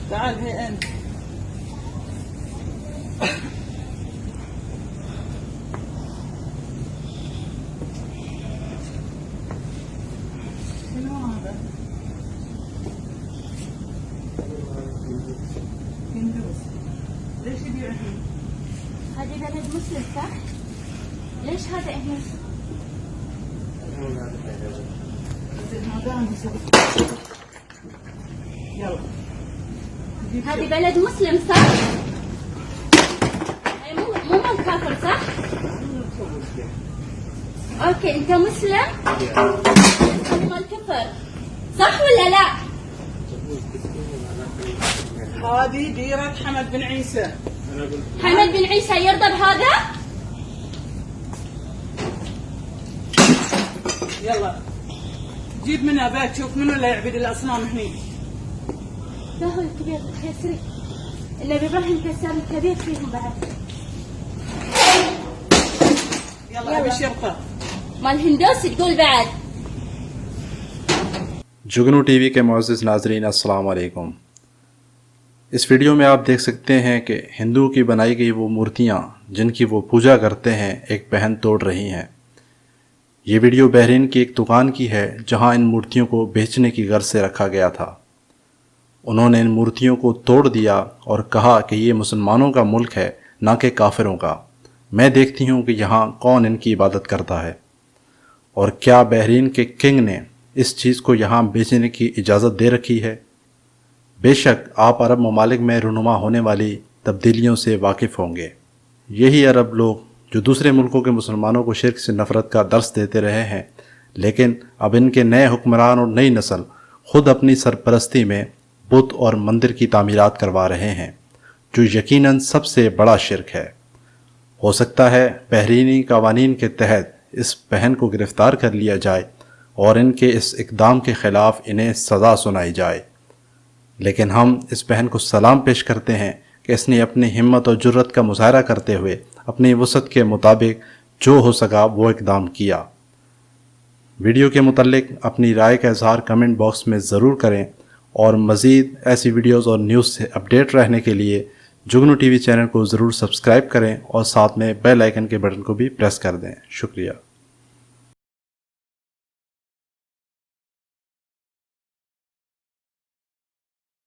تعال هي أنت. شنو هذا؟ هندوس. ليش يبيع هنا؟ هذه بلد مسلم صح؟ ليش هذا هنا؟ يلا. هذه بلد مسلم صح؟ مو من كافر صح؟ اوكي انت مسلم؟ من الكفر صح ولا لا؟ هذه ديرة حمد بن عيسى. حمد بن عيسى يرضى بهذا؟ يلا جيب منها بيت شوف منو اللي يعبد الاصنام هني. ده هو الكبير الكسري. النبي ابراهيم كسر الكبير فيهم بعد. يلا ابي شرطه. مال هندوس تقول بعد. जुगनू टीवी के मुअज़्ज़िज़ नाज़रीन अस्सलाम वालेकुम। इस वीडियो में आप देख सकते हैं कि हिंदुओं की बनाई गई वो मूर्तियाँ जिनकी वो पूजा करते हैं एक बहन तोड़ रही हैं। ये वीडियो बहरीन की एक दुकान की है जहाँ इन मूर्तियों को बेचने की गर्ज से रखा गया था। उन्होंने इन मूर्तियों को तोड़ दिया और कहा कि ये मुसलमानों का मुल्क है ना कि काफिरों का। मैं देखती हूँ कि यहाँ कौन इनकी इबादत करता है और क्या बहरीन के किंग ने इस चीज़ को यहाँ बेचने की इजाज़त दे रखी है। बेशक आप अरब ममालिक में रुनुमा होने वाली तब्दीलियों से वाकिफ़ होंगे। यही अरब लोग जो दूसरे मुल्कों के मुसलमानों को शिर्क से नफ़रत का दर्स देते रहे हैं, लेकिन अब इनके नए हुक्मरान और नई नस्ल ख़ुद अपनी सरपरस्ती में बुत और मंदिर की तामीरात करवा रहे हैं, जो यकीनन सबसे बड़ा शिर्क है। हो सकता है बहरीनी कवानीन के तहत इस बहन को गिरफ़्तार कर लिया जाए और इनके इस इक़दाम के ख़िलाफ़ इन्हें सज़ा सुनाई जाए, लेकिन हम इस बहन को सलाम पेश करते हैं कि इसने अपनी हिम्मत और जुर्रत का मुज़ाहरा करते हुए अपनी वसअत के मुताबिक जो हो सका वो इक़दाम किया। वीडियो के मुतल्लिक़ अपनी राय का इज़हार कमेंट बॉक्स में ज़रूर करें और मज़ीद ऐसी वीडियोज़ और न्यूज़ से अपडेट रहने के लिए जुगनू टीवी चैनल को ज़रूर सब्सक्राइब करें और साथ में बेल आइकन के बटन को भी प्रेस कर दें। शुक्रिया।